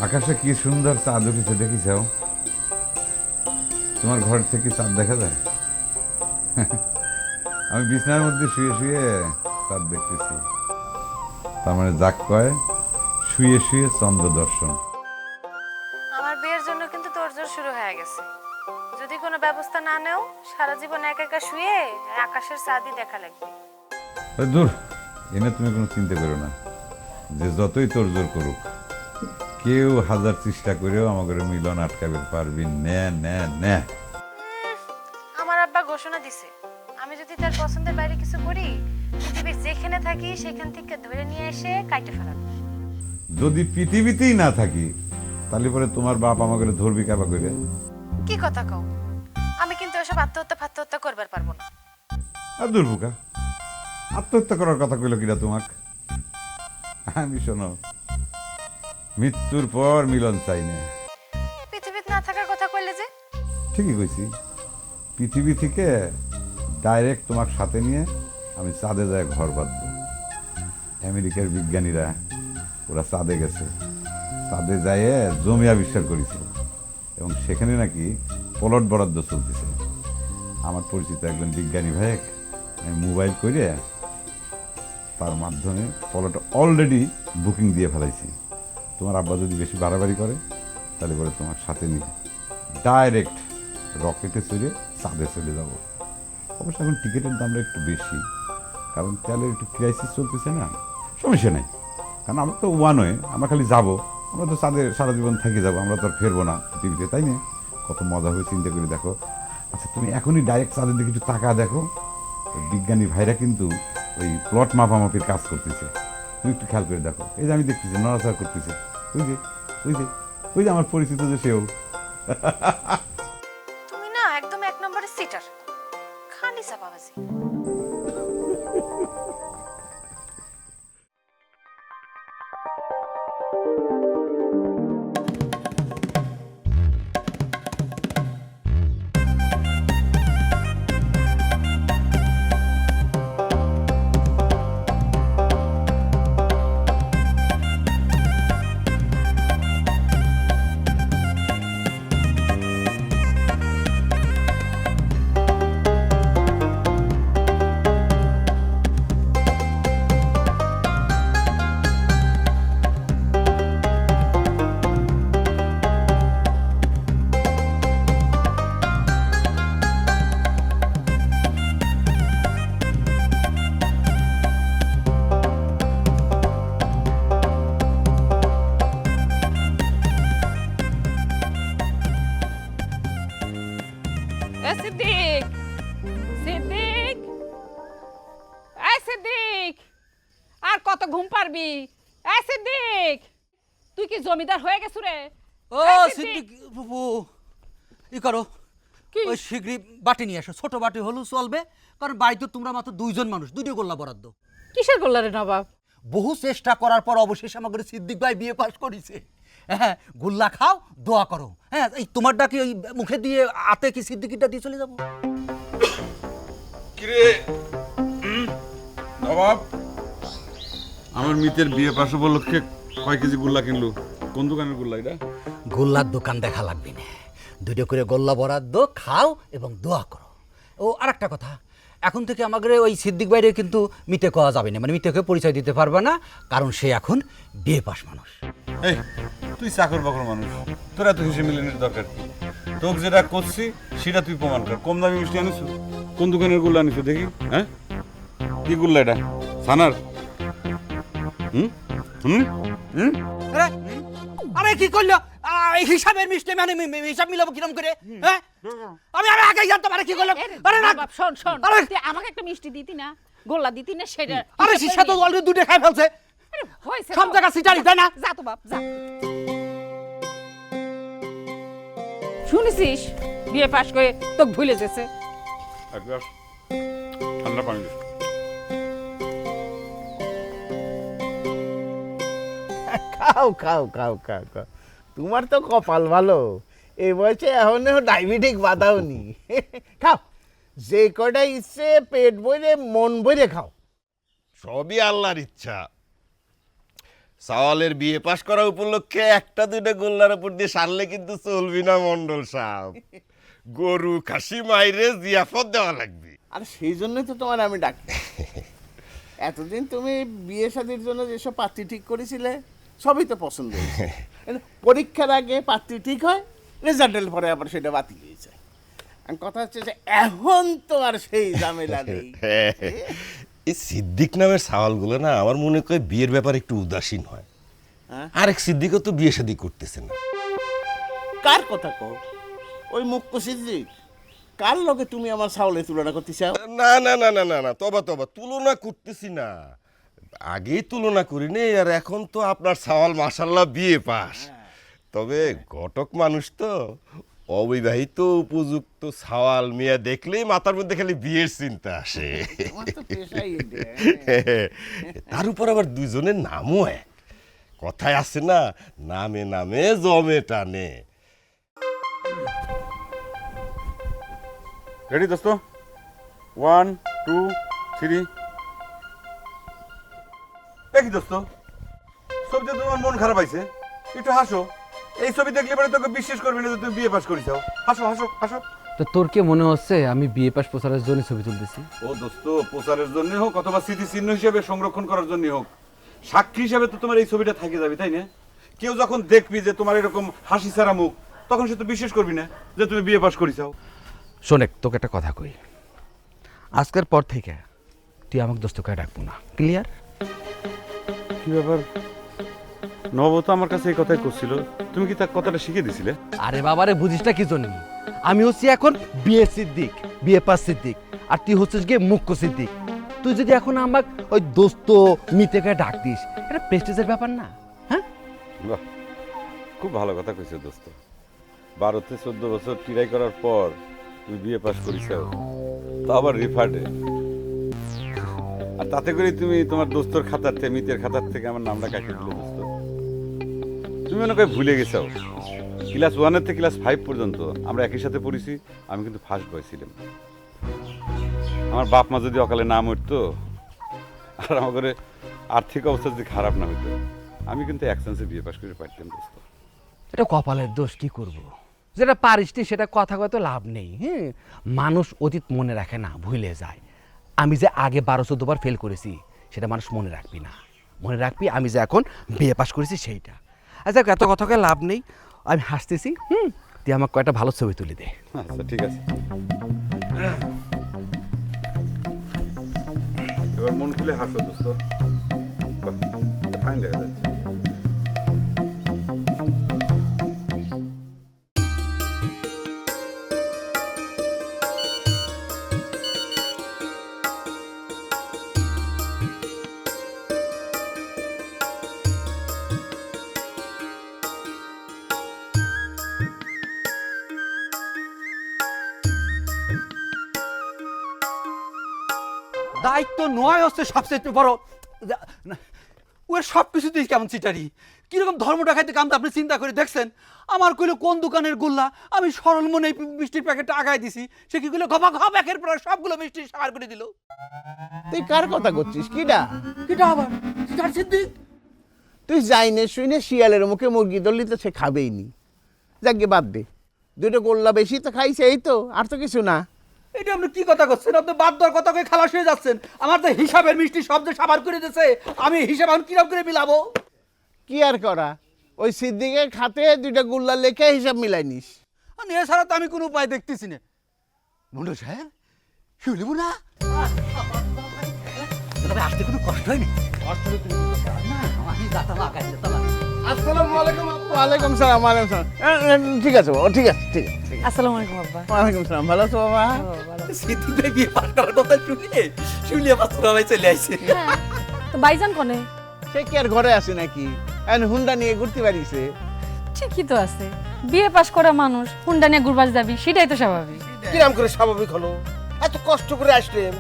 আকাশে কি সুন্দর চাঁদ উঠেছে দেখিস? তোমার ঘর থেকে চাঁদ দেখা যায়? আমি বিছানার মধ্যে শুয়ে শুয়ে চাঁদ দেখতেছি। তার মানে যাক কয় শুয়ে শুয়ে চন্দ্র দর্শন। আমার বিয়ের জন্য কিন্তু তোড়জোড় শুরু হয়ে গেছে। যদি কোনো ব্যবস্থা না নেও, সারা জীবন একা একা শুয়ে আকাশের চাঁদই দেখা লাগবে। ওই দূর, এনে তুমি কোনো চিন্তা করো না। যে যতই তোর জোর করুক, কেউ হাজার চেষ্টা করেও আমাকে মিলন আটকাবে পারবি না, না না। আমার আব্বা ঘোষণা দিছে, আমি যদি তার পছন্দের বাইরে কিছু করি, পৃথিবীর যেখানে থাকি সেখান থেকে ধরে নিয়ে এসে কাইটে ফেলাবে। যদি পৃথিবীতেই না থাকি, তাহলে পরে তোমার বাপ আমাকে ধরবি কাবা করে। কি কথা কও? আমি কিন্তু ওসব আত্মহত্যা করবার পারবো না। আর দুর্ভোগা, আত্মহত্যা করার কথা কইল কিনা তোমাক? আমি শোনো, মৃত্যুর পর মিলন চাই না। পৃথিবীতে না থাকার কথা কইলে যে? ঠিকই কইছি। পৃথিবী থেকে ডাইরেক্ট তোমার সাথে নিয়ে আমি চাঁদে যায় ঘর বাঁধবো। আমেরিকার বিজ্ঞানীরা ওরা চাঁদে গেছে, চাঁদে যায় জমি আবিষ্কার করেছে এবং সেখানে নাকি প্লট বরাদ্দ চলতেছে। আমার পরিচিত একজন বিজ্ঞানী ভাই, আমি মোবাইল করে তার মাধ্যমে প্লট অলরেডি বুকিং দিয়ে ফেলাইছি। তোমার আব্বা যদি বেশি বাড়াবাড়ি করে, তাহলে পরে তোমার সাথে নিয়ে ডাইরেক্ট রকেটে চড়ে চাঁদে চলে যাব। অবশ্য এখন টিকিটের দামটা একটু বেশি, কারণ তেলের একটু ক্রাইসিস চলতেছে না। সমস্যা নেই, কারণ আমরা তো ওয়ান ওয়ে, আমরা খালি যাব, আমরা তো চাঁদে সারা জীবন থেকে যাবো, আমরা তো আর ফেরবো না পৃথিবীতে, তাই না? কত মজা হবে চিন্তা করে দেখো। আচ্ছা, তুমি এখনই ডাইরেক্ট চাঁদের দিকে একটু তাকা দেখো। ওই বিজ্ঞানী ভাইরা কিন্তু ওই প্লট মাপামাপির কাজ করতেছে। তুমি একটু খেয়াল করে দেখো, এই যে আমি দেখতেছি নড়াচড়া করতেছে, ওই যে ওই যে ওই যে আমার পরিচিত যে সেও। তুমি না একদম এক নম্বরের সিটার, খালি চাপাবাজি। সিদ্দিক, সিদ্দিক, এই সিদ্দিক, আর কত ঘুম পারবি? এই সিদ্দিক, তুই কি জমিদার হয়ে গেছু রে? ও এই সিদ্দিক বাবু, ই করো, কি? ওই শীঘ্রই বাটি নিয়ে আসো। ছোট বাটি হলেও চলবে, কারণ বাড়িতে তোমরা মাত্র দুইজন মানুষ, দুইটা গোল্লা বরাদ্দ। কিসের গোল্লা রে নবাব? বহু চেষ্টা করার পর অবশেষে আমাদের সিদ্দিক ভাই বিয়ে পাস করেছে। হ্যাঁ, গোল্লা খাও, দোয়া করো। হ্যাঁ, এই তোমারটা কি ওই মুখে দিয়ে আতে কি সিদ্দিকিটা দিয়ে চলে যাবো? কিরে নবাব, আমার মিতের বিয়ে পাশ উপলক্ষে কয় কেজি গুল্লা কিনলো? কোন দোকানের গুল্লা এটা? গোল্লার দোকান দেখা লাগবে না, দুটো করে গোল্লা বরাদ্দ, খাও এবং দোয়া করো। ও আর একটা কথা, এখন থেকে আমাদের ওই সিদ্দিক বাইরে কিন্তু মিতে কওয়া যাবে না, মানে মিতেকে পরিচয় দিতে পারবে না, কারণ সে এখন বিয়ে পাস মানুষ। এই তুই চাকর বাকর মানুষ, তোরা তো হিসেবে মিলানোর দরকার কি? তোকে যেটা করছি সেটা তুই প্রমাণ কর। কম দামি মিষ্টি আনিস? কোন দোকানের গুল্লা আনিস দেখি? হ্যাঁ, কি গুল্লা এটা? সানার? হুম হুম হুম আরে আরে কি করলো? এই হিসাবের মিষ্টি মানে হিসাব মিলাবো কিরম করে? হ্যাঁ, আমি আমি আগে জানতাম। আরে কি করলো? আরে না, নবাব শোন শোন, আরে তুই আমাকে একটা মিষ্টি দিতি না, গোল্লা দিতি না, সেটা আরে শিশা তো অলরেডি দুটো খাই ফেলছে। আরে হইছে সব তো। জায়গা সিটারি, তাই না? যা তো বাপ, যা। শুনেছিস বিয়ে পাশ করে তোকে ভুলে গেছে? এক গ্লাস ঠান্ডা পানি দে। খাও খাও খাও খাও খাও, তোমার তো কপাল ভালো, এই বয়সে এখনো ডায়াবেটিক বাধাওনি। খাও, যে কটা ইচ্ছে পেট ভরে মন ভরে খাও। সবই আল্লাহর ইচ্ছা। সাওয়ালের বিয়ে পাশ করা উপলক্ষে একটা দুইটা গোল্লার উপর দিয়ে সারলে কিন্তু চলবি না মন্ডল সাহেব। গরু খাসি মাইরে জিয়াফত দেওয়া লাগবে। আর সেই জন্যই তো তোমার আমি ডাকি। এতদিন তুমি বিয়ে শাদীর জন্য যেসব পাত্রী ঠিক করেছিলে সবই তো পছন্দ হয়েছে, কিন্তু পরীক্ষার আগে পাত্রী ঠিক হয়, রেজাল্টের পরে আবার সেটা বাতিল হয়ে যায়। আর কথা হচ্ছে যে এখন তো আর সেই ঝামেলা নেই। এই সিদ্দিক নামের সাওয়ালগুলো না আমার মনে হয় বিয়ের ব্যাপারে একটু উদাসীন হয়। হ্যাঁ? আরেক সিদ্দিকও তো বিয়ে শাদী করতেছে না। কার কথা কও? ওই মুখ্য সিদ্দিক? কার লগে তুমি আমার সাওলে তুলনা করতে চাও? না না না না না না, তবা তবা, তুলনা করতেছি না। আগেই তুলনা করি নে, আর এখন তো আপনার সাওয়াল মাশাল্লাহ বিয়ে পাস। তবে ঘটক মানুষ তো, অবিবাহিত উপযুক্ত সাওয়াল মিয়া দেখলেই মাথার মধ্যে খালি বিয়ের চিন্তা আসে। তোমার তো পেশাই এটা। তার উপর আবার দুজনের নামও এক। কথায় আছে না, নামে নামে জমে টানে। রেডি দোস্ত? 1 2 3। দেখি দোস্ত, ছবিতে তোমার মন খারাপ হয়েছে, একটু হাসো। এই ছবি দেখলে পরে তোকে বিশ্বাস করবি না যে তুমি বিয়ে পাস করিস। হাসো হাসো হাসো। তো তোর কি মনে হচ্ছে আমি বিয়ে পাস প্রচারের জন্য ছবি তুলতেছি? ও দোস্ত, প্রচারের জন্য হোক অথবা স্মৃতিচিহ্ন হিসেবে সংরক্ষণ করার জন্য হোক, সাক্ষী হিসেবে তো তোমার এই ছবিটা থাকে যাবে, তাই না? কেউ যখন দেখবি যে তোমার এরকম হাসি ছাড়া মুখ, তখন সে তো বিশ্বাস করবি না যে তুমি বিয়ে পাস করিসাও। শোনেক, তোকে একটা কথা কই, আজকের পর থেকে তুই আমাকে দোস্ত করে ডাকবো না, ক্লিয়ার? কি ব্যাপার, নব তো আমার কাছে এই কথাই করছিল, তুমি কি তার কথাটা শিখিয়ে দিছিলে? আরে বাবারে, বুঝিস না কি জন্য? আমি হচ্ছি এখন বিয়ে সিদ্দিক, বিয়ে পাস সিদ্দিক, আর তুই হচ্ছিস গিয়ে মুখ্য সিদ্দিক। তুই যদি এখন আমাকে ওই দোস্ত মিতেকে ডাক দিস, এটা প্রেস্টিজের ব্যাপার না? হ্যাঁ, বাহ, খুব ভালো কথা কইছো দোস্ত। 12-14 বছর ট্রাই করার পর তুমি বিয়ে পাস করিসাও, তা আবার রিফান্ডে। আর তাতে করে তুমি তোমার দোস্তর খাতার থেকে, মিতের খাতার থেকে আমার নামটা কাটিয়ে দিলে দোস্ত। তুমি মনে করে ভুলে গেছো, ক্লাস 1 থেকে ক্লাস 5 পর্যন্ত আমরা একই সাথে পড়েছি। আমি কিন্তু ফার্স্ট বয় ছিলাম। আমার বাপ মা যদি অকালে না মরতো, আর আমাদের আর্থিক অবস্থা যদি খারাপ না হতো, আমি কিন্তু এক চান্সে বিয়ে পাস করে পারতাম দোস্ত। এটা কপালের দোষ, কি করব? যেটা পারিস নি সেটা কথা কত লাভ নেই। হ্যাঁ, মানুষ অতীত মনে রাখে না, ভুলে যায়। আমি যে আগে 12-14 বার ফেল করেছি সেটা মানুষ মনে রাখবি না, মনে রাখবি আমি যে এখন বিয়ে পাস করেছি সেইটা। আচ্ছা, এত কথাকে লাভ নেই, আমি হাসতেছি। তুই আমাকে কয়েকটা ভালো ছবি তুলে দে। আচ্ছা ঠিক আছে, এবার মন খুলে হাসো দোস্ত। বাহ, ফাইন দেখা যাচ্ছে। দায়িত্ব নয় হচ্ছে সবচেয়ে বড়। ওর সব কিছুতেই কেমন চিটারি, কিরকম ধর্ম দেখাইতে কাম আপনি চিন্তা করে দেখছেন? আমার কইলো কোন দোকানের গোল্লা, আমি সরল মনে মিষ্টির প্যাকেটটা আগায় দিছি, সে কি কইলো ঘপা ঘপ একের পর সবগুলো মিষ্টি সাবার করে দিল। তুই কার কথা করছিস? কিডা? কিটা আবার চিটার সিদ্দিক? তুই যাইনে শুইনে শিয়ালের মুখে মুরগি ধরলি তো সে খাবেই নি। যাকে বাদ দে, দুটো গোল্লা বেশি তো খাইছে, এই তো, আর তো কিছু না। এটা আপনি কি কথা করছেন? আপনি বাদ দর কথা কয়ে খালাস হয়ে যাচ্ছেন। আমার তো হিসাবের মিষ্টি শব্দ সাবার করে দিয়েছে, আমি হিসাব এখন কিরম করে মিলাবো? কি আর করা, ওই সিদ্দিকের খাতে দুইটা গোল্লা লেখে হিসাব মিলাই নিস। এছাড়া তো আমি কোনো উপায় দেখতেছি না। মন্ডল সাহেব, শুনবো না? তবে আসতে কোনো কষ্ট হয়নি? না, আমি যাতাম আগাই যেতাম। আসসালামু আলাইকুম। ওয়ালাইকুম সালাম। ওয়ালাইকুম সালাম। ঠিক আছে বাবা, ঠিক আছে, ঠিক আছে, ঠিক আছে। আসসালামু আলাইকুম আব্বা। ওয়ালাইকুম সালাম। ভালো আছো বাবা? সিদ্দিক ভাই বিয়ে পাশ করার কথা শুনিয়ে বাচ্চা ভাই চলে আসছে। তো ভাইজান কোনে? সে কি আর ঘরে আছে নাকি? এখন হুন্ডা নিয়ে ঘুরতে পারিছে। ঠিকই তো আছে, বিয়ে পাশ করা মানুষ হুন্ডা নিয়ে ঘুরবার যাবি, সেটাই তো স্বাভাবিক। কিরাম করে স্বাভাবিক হলো? এত কষ্ট করে আসলেন,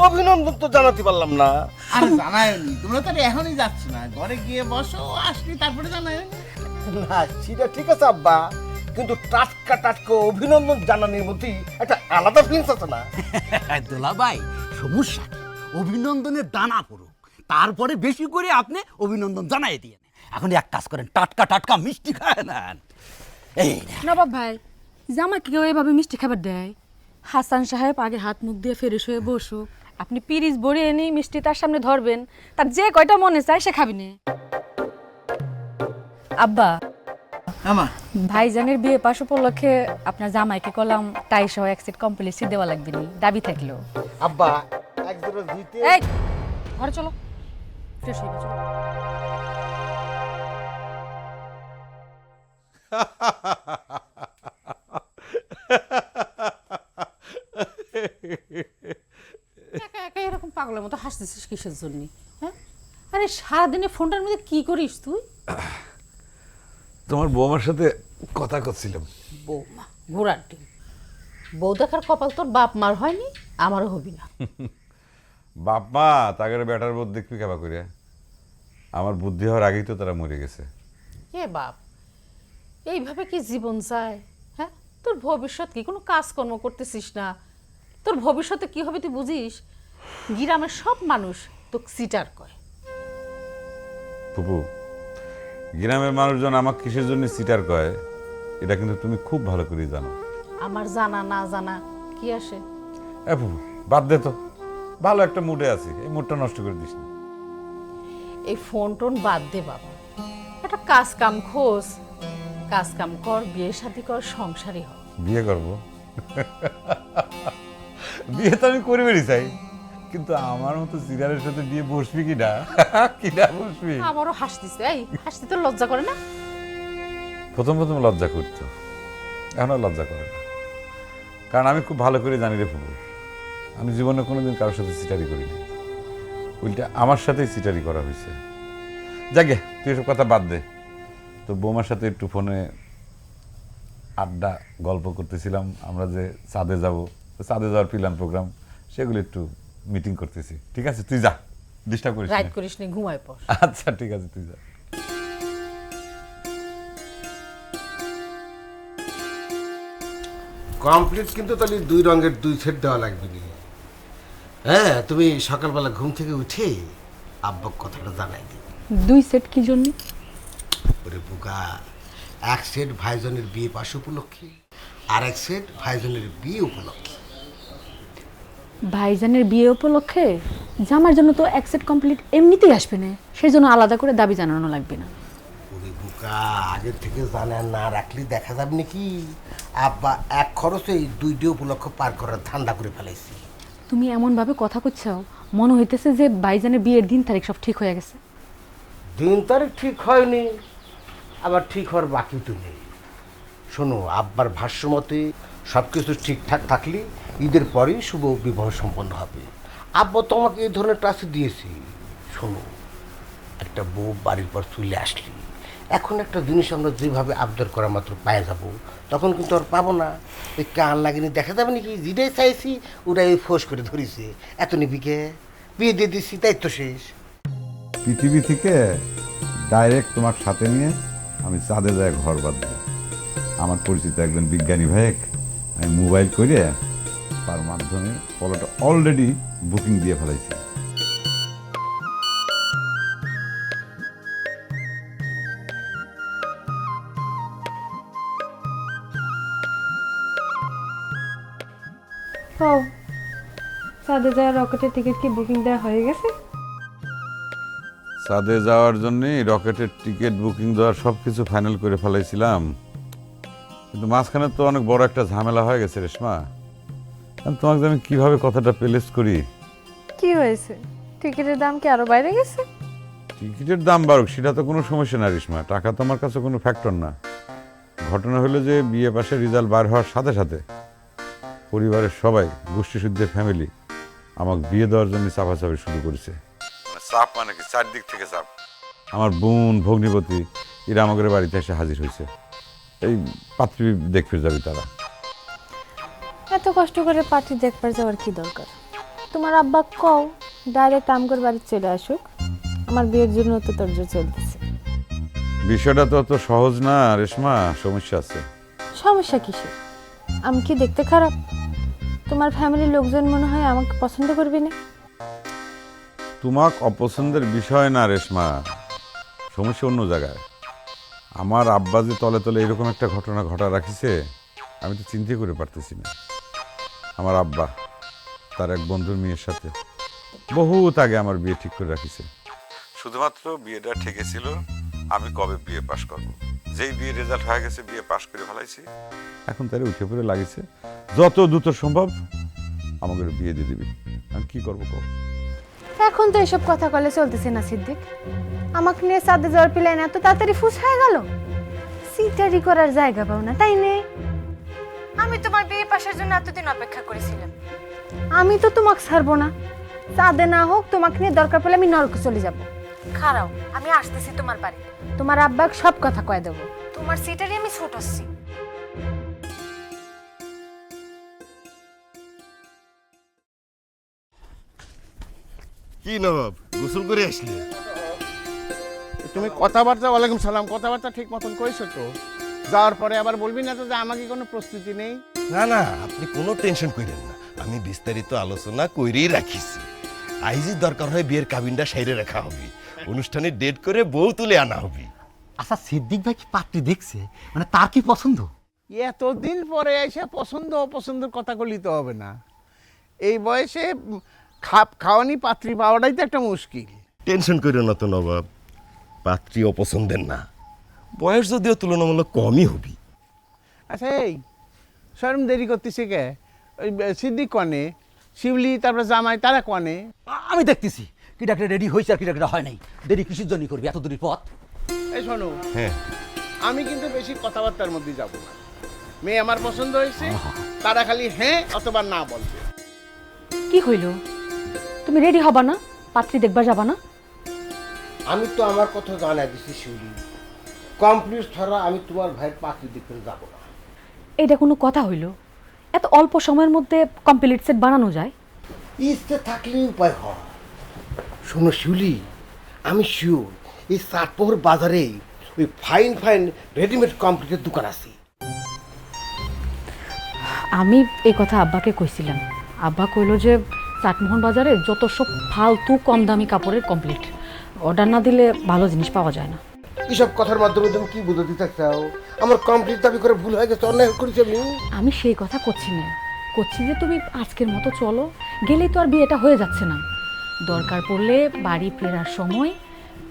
অভিনন্দন তো জানাতে পারলাম না। আরে জানায়নি, তোমরা তো আর এখনই যাচ্ছ না, ঘরে গিয়ে বসো, আসলি তারপরে জানায়নি। না সেটা ঠিক আছে আব্বা, কিন্তু টাটকা টাটকা অভিনন্দন জানানোর মধ্যে একটা আলাদা ফিলিংস আছে না? দোলা ভাই, সমস্যা কি? অভিনন্দনের দানা পড়ুক, তারপরে বেশি করে আপনি অভিনন্দন জানাই দিয়ে। এখন এক কাজ করেন, টাটকা টাটকা মিষ্টি খায় নেন। এই নেন। নবাব ভাই জামা কি কেউ এভাবে মিষ্টি খাবার দেয়? হাসান সাহেব আগে হাত মুখ দিয়ে ফ্রেশ হয়ে বসুক, আপনি পিরিচ বড়ি এনে মিষ্টি তার সামনে ধরবেন, তার যে কয়টা মনে চায় সে খাবি না। আব্বা, আমা ভাইজানের বিয়ে পাশ উপলক্ষে আপনার জামাইকে কলাম টাই সহ এক সেট কমপ্লিট দেওয়া লাগবে নি, দাবি থাকলো। আব্বা এক দুটো দিতে এই ঘরে চলো, ফ্রেশ হয়ে চলো। একা একা এরকম পাগলের মতো হাসতেছিস কিসের জন্য? হ্যাঁ, আরে সারাদিনে ফোনটার মধ্যে কি করিস তুই? তোমার বৌমার সাথে কথা করছিলাম। বৌমা ঘোড়ার ডিম, বউ দেখার কপাল তোর বাপ মার হয়নি, আমারও হবি না। বাপ মা তাদের বেটার বোধ দেখবি কেবা করে, আমার বুদ্ধি হওয়ার আগেই তো তারা মরে গেছে। এ বাপ, এইভাবে কি জীবন যায়? হ্যাঁ, তোর ভবিষ্যৎ কি? কোনো কাজকর্ম করতেছিস না, তোর ভবিষ্যতে কি হবে তুই বুঝিস? গ্রামের সব মানুষ তোকে সিটার কয়। ফুপু, গ্রামের মানুষজন আমাকে কিসের জন্য সিটার কয় এটা কিন্তু তুমি খুব ভালো করে জানো। আমার জানা না জানা কি আসে? ফুপু বাদ দে তো, ভালো একটা মুডে আছি, এই মুডটা নষ্ট করে দিস না। এই ফোন টোন বাদ দে বাবা, একটা কাজ কাম খোঁজ, কাজ কাম কর, বিয়ে শাদী কর, সংসারই হ। বিয়ে করব? বিয়ে তো আমি করবেই চাই, কিন্তু আমার মতো সিরিয়ালের সাথে বিয়ে বসবি কিনা, কিনা বসবি? আমারও হাসতিছে, এই হাসতে তোর লজ্জা করে না? প্রথম প্রথম লজ্জা করতো, এখন আর লজ্জা করে না, কারণ আমি খুব ভালো করে জানি রে ফুপু, আমি জীবনে কোনোদিন কারোর সাথে সিটারি করিনি, উল্টা আমার সাথেই সিটারি করা হয়েছে। যাকে তুই এসব কথা বাদ দে, তো বৌমার সাথে একটু ফোনে আড্ডা গল্প করতেছিলাম, আমরা যে চাঁদে যাব, চাঁদে যাওয়ার প্ল্যান প্রোগ্রাম, সেগুলো একটু মিটিং করতেছি। ঠিক আছে, তুই যা, ডিস্টার্ব করিস রাইট না। করিস নি, ঘুমায় পড়। আচ্ছা ঠিক আছে, তুই যা। কমপ্লিট, কিন্তু তাহলে 2 রঙের 2 সেট দেওয়া লাগবে নি। হ্যাঁ, তুমি সকালবেলা ঘুম থেকে উঠে আব্বাক কথাটা জানাই দিবে। 2 সেট কি জন্য? ওরে বুকা, 1 সেট ভাইজনের বিয়ে পাশ উপলক্ষে, আর 1 সেট ভাইজনের বিয়ে উপলক্ষে। ভাইজানের বিয়ে উপলক্ষে জামার জন্য তো এক সেট কমপ্লিট এমনিতেই আসবে না, সেই জন্য আলাদা করে দাবি জানানো লাগবে না। ওরে বুকা, আগের থেকে জানা না রাখলে দেখা যাবে নাকি আব্বা এক খরচেই 2 উপলক্ষ পার করার ধান্দা করে ফেলাইছি। তুমি এমনভাবে কথা কচ্ছাও, মনে হইতেছে যে ভাইজানের বিয়ের দিন তারিখ সব ঠিক হয়ে গেছে। দিন তারিখ ঠিক হয়নি, আবার ঠিক হওয়ার বাকি তো নেই। শোনো, আব্বার ভাষ্য মতে সব কিছু ঠিকঠাক থাকলে ঈদের পরেই শুভ বিবাহ সম্পন্ন হবে। আব্বা তোমাকে এই ধরনের টাস্ক দিয়েছি। শোনো, একটা বউ বাড়ির পর চলে আসলি, এখন একটা জিনিস আমরা যেভাবে আবদার করা মাত্র পায়ে যাব, তখন কিন্তু আর পাবো না। ওই কান লাগেনি দেখা যাবে নাকি যেটাই চাইছি ওটাই ফোঁস করে ধরেছে, এত নিবিকে বিয়ে দিয়ে দিচ্ছি, তাই তো শেষ। পৃথিবী থেকে ডাইরেক্ট তোমার সাথে নিয়ে আমি চাঁদে যাই ঘর বাঁধব। আমার পরিচিত একজন বিজ্ঞানী ভাইক আমি মোবাইল করে তার মাধ্যমে পলোটা অলরেডি বুকিং দিয়ে ফেলাইছি। ও চাঁদে যাওয়ার রকেটের টিকিট কি বুকিং দেওয়া হয়ে গেছে? চাঁদে যাওয়ার জন্যে রকেটের টিকিট বুকিং দেওয়ার সব কিছু ফাইনাল করে ফেলাইছিলাম, কিন্তু মাঝখানে তো অনেক বড় একটা ঝামেলা হয়ে গেছে রেশমা। তোমাকে আমি কিভাবে কথাটা প্লেস করি? কি হয়েছে? টিকিটের দাম কি আরো বাইরে গেছে? টিকিটের দাম বাড়ুক সেটা তো কোনো সমস্যা না রেশমা, টাকা তো আমার কাছে কোনো ফ্যাক্টর না। ঘটনা হলো যে বিএ পাশের রেজাল্ট বার হওয়ার সাথে সাথে পরিবারের সবাই, গোষ্ঠীশুদ্ধের ফ্যামিলি আমাকে বিয়ে দেওয়ার জন্য চাপাচাপি শুরু করেছে। চাপ মানে কি, চারদিক থেকে চাপ। আমার বোন ভগ্নিপতি এরা আমাদের বাড়িতে এসে হাজির হয়েছে, এই পাত্রী দেখতে যাবে তারা। এত কষ্ট করে পার্টি দেখবার যাওয়ার কি দরকার? তোমার আব্বা কও ডাইরেক্ট আমগর বাড়ি চলে আসুক, আমার বিয়ের জন্য তো তোরজোর চলতেছে। বিষয়টা তো অত সহজ না রেশমা, সমস্যা আছে। সমস্যা কিসে? আমি কি দেখতে খারাপ? তোমার ফ্যামিলির লোকজন মনে হয় আমাকে পছন্দ করবে না। তোমাক অপছন্দের বিষয় না রেশমা, সমস্যা অন্য জায়গায়। আমার আব্বা যে তলে তলে এরকম একটা ঘটনা ঘটা রাখিছে আমি তো চিন্তা করে পারতেছি না। আমার আব্বা তার এক বন্ধুর মেয়ের সাথে বহুত আগে আমার বিয়ে ঠিক করে রাখিছে। শুধুমাত্র বিয়েটা ঠেকেছিল আমি কবে বিয়ে পাশ করব। যেই বিয়ে রেজাল্ট হয়ে গেছে বিয়ে পাশ করে ফেলাইছি, এখন তারা উঠে পড়ে লাগিছে যত দ্রুত সম্ভব আমাকে বিয়ে দিয়ে দিবি। আমি কি করবো কব? এখন তো এসব কথা বলে চলতেছে না সিদ্দিক। আমাকে নিয়ে চাঁদে যাওয়ার প্ল্যান এত তাড়াতাড়ি ফুস হয়ে গেল। সিটারি করার জায়গা পাও না, তাই নেই? আমি তোমার বিয়ে পাশের জন্য এতদিন অপেক্ষা করেছিলাম। আমি তো তোমাকে ছাড়বো না। চাঁদে না হোক, তোমাকে নিয়ে দরকার পড়লে আমি নরকে চলে যাব। খারাও, আমি আসতেছি তোমার বাড়ি। তোমার আব্বাকে সব কথা কয়ে দেবো। তোমার সিটারি আমি ছুট আসছি। কি নবাব, গোসল করে আসলে? তুমি কথাবার্তা, ওয়ালাইকুম সালাম, কথাবার্তা ঠিক মতন কইছো তো? যাওয়ার পরে আবার বলবি না তো যে আমাকে কোনো প্রস্তুতি নেই? না না, আপনি কোনো টেনশন করেন না, আমি বিস্তারিত আলোচনা কইরেই রাখিছি। আইজি দরকার হয় বিয়ের কাবিনটা সাইরে রাখা হবে, অনুষ্ঠানে ডেট করে বউ তুলে আনা হবে। আচ্ছা সিদ্দিক ভাই কি পাত্রী দেখছে, মানে তার কি পছন্দ? এতদিন পরে এসে পছন্দ অপছন্দের কথা বলিতে হবে না। এই বয়সে খাওয়ানি পাত্রী পাওয়াটাই তো একটা মুশকিল। টেনশন কইরো না তো নবাব, পাত্রী অপছন্দের না, বয়স যদিও তুলনামূলক কমই হবে। আচ্ছা, এই শরম দেরি করতেছে কে? ওই সিদ্দিক কনে, শিবলি, তারপরে জামাই, তারা কনে? আমি দেখতেছি কিটা রেডি হয়েছে আর কিটা হয় নাই। দেরি কিসের জন্য করবি এত দূরের পথ? এই শোনো, হ্যাঁ, আমি কিন্তু বেশি কথাবার্তার মধ্যে যাব না। মেয়ে আমার পছন্দ হয়েছে, তারা খালি হ্যাঁ অথবা না বলবে। কি হইল? তুমি রেডি হবা না? পাত্রী দেখবা যাবা না? আমি তো আমার কথা জানাই দিছি শিউলি, কমপ্লিট ছাড়া আমি তোমার ভাইয়ের পাত্রী দেখতে যাব না। এইটা কোনো কথা হইল? এত অল্প সময়ের মধ্যে কমপ্লিট সেট বানানো যায়? ইচ্ছে থাকলে উপায় হয়। শোনো শিউলি, আমি শিওর এই চাটপোহর বাজারে ওই ফাইন ফাইন রেডিমেড কমপ্লিটের দোকান আছে। আমি এই কথা আব্বাকে কইছিলাম। আব্বা কইল যে চাটমোহন বাজারে যত সব ফালতু কম দামি কাপড়ের কমপ্লিট, অর্ডার না দিলে ভালো জিনিস পাওয়া যায় না। এসব কথার মাধ্যমে তুমি কি বুঝাতে চাও? আমার কমপ্লিট দাবি করে ভুল হয়ে গেছে, অন্যায় করেছি আমি। আমি সেই কথা করছি না, করছি যে তুমি আজকের মতো চলো, গেলেই তো আর বিয়েটা হয়ে যাচ্ছে না। দরকার পড়লে বাড়ি ফেরার সময়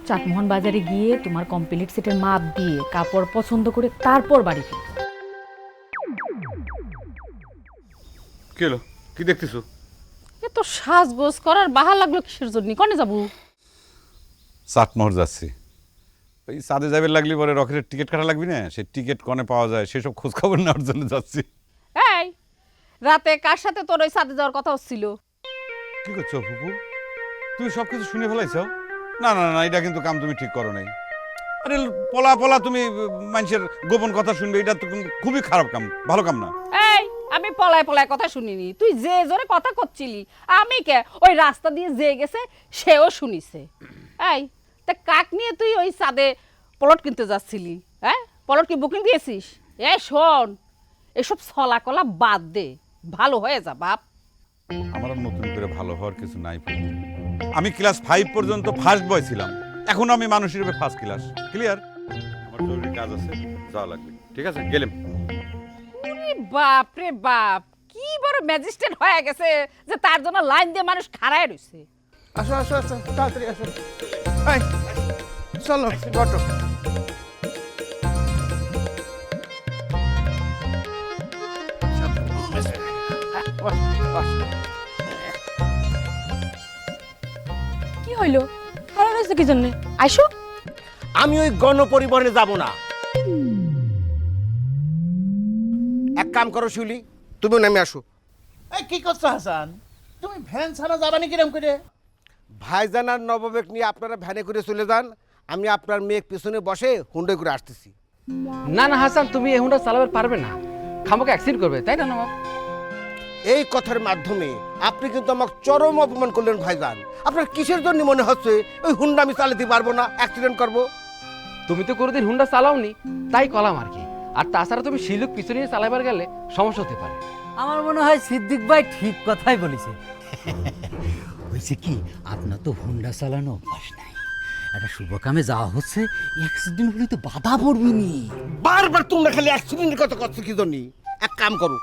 চাটমোহন বাজারে গিয়ে তোমার কমপ্লিট সেটের মাপ দিয়ে কাপড় পছন্দ করে তারপর বাড়ি ফির। কি হলো? কি দেখতেছো? এত সাজগোজ করার বাহা লাগলো কিসের জন্য? কনে যাবো? চাটমোহর যাচ্ছি। ওই চাঁদে যাবে লাগলি পরে রকেটের টিকিট কাটা লাগবি না, সেই টিকিট কনে পাওয়া যায় সেসব খোঁজ খবর নেওয়ার জন্য যাচ্ছি। এই রাতে কার সাথে তোর ওই সাথে যাওয়ার কথা হচ্ছিল? কি করছো ফুপু? তুমি সব কিছু শুনে ফেলাইছ? না না না, এটা কিন্তু কাম তুমি ঠিক করো নাই। আরে পলা পলা তুমি মানুষের গোপন কথা শুনবে, এটা তো খুবই খারাপ কাম, ভালো কাম না। এই আমি পলায় পলায় কথা শুনিনি, তুই যে জোরে কথা করছিলি। আমি কে ওই রাস্তা দিয়ে যে গেছে সেও শুনিছে। এই তা কাক নিয়ে তুই ওই সাদে প্লট কিনতে যাচ্ছিলি? হ্যাঁ, প্লট কি বুকিং দিয়েছিস? এই শোন, এসব ছলা কলা বাদ দে, ভালো হয়ে যা বাপ। আমার আর নতুন করে ভালো হওয়ার কিছু নাই ফুপু। আমি ক্লাস 5 পর্যন্ত ফার্স্ট বয় ছিলাম, এখন আমি মানুষ হিসেবে ফার্স্ট ক্লাস। ক্লিয়ার? আমার জরুরি কাজ আছে, যাওয়া লাগবে। ঠিক আছে, গেলাম। বাপ রে বাপ, কি বড় ম্যাজিস্ট্রেট হয়ে গেছে যে তার জন্য লাইন দিয়ে মানুষ খাড়ায় রয়েছে। আসো আসো আসো, তাড়াতাড়ি আসো। এই চলো ঘটো। কি হইল? খারাপ হয়েছে কি জন্য? আইসো। আমি ওই গণপরিবহনে যাব না। এক কাম করো শিউলি, তুমি নামে আসো। এই কি করছো হাসান? তুমি ভ্যান ছাড়া যাবানি কিরম করে? ভাইজান আর নববেক নিয়ে আপনারা ভ্যানে করে চলে যান, আমি আপনার মেয়ের পিছনে বসে হুন্ডে করে আসতেছি। না না হাসান, তুমি এই হুন্ডা চালাবার পারবে না, খামোকে অ্যাক্সিডেন্ট করবে, তাই না নবাব? এই কথার মাধ্যমে আপনি কিন্তু আমাকে চরম অপমান করলেন ভাইজান। আপনার কিসের জন্য মনে হচ্ছে ওই হুন্ডা আমি চালাতে পারবো না, অ্যাক্সিডেন্ট করবো? তুমি তো কোনোদিন হুন্ডা চালাওনি, তাই কলাম আর কি। আর তাছাড়া তুমি শিলুক পিছনে নিয়ে চালাবার গেলে সমস্যা হতে পারে। আমার মনে হয় সিদ্দিক ভাই ঠিক কথাই বলেছে। হয়েছে কি, আপনার তো হুন্ডা চালানো অভ্যাস নাই, একটা শুভ কামে যাওয়া হচ্ছে, অ্যাক্সিডেন্ট হলে তো বাধা পড়বি নি। বারবার তোমরা খালি অ্যাক্সিডেন্টের কথা করছো কি জন্য? এক কাম করো,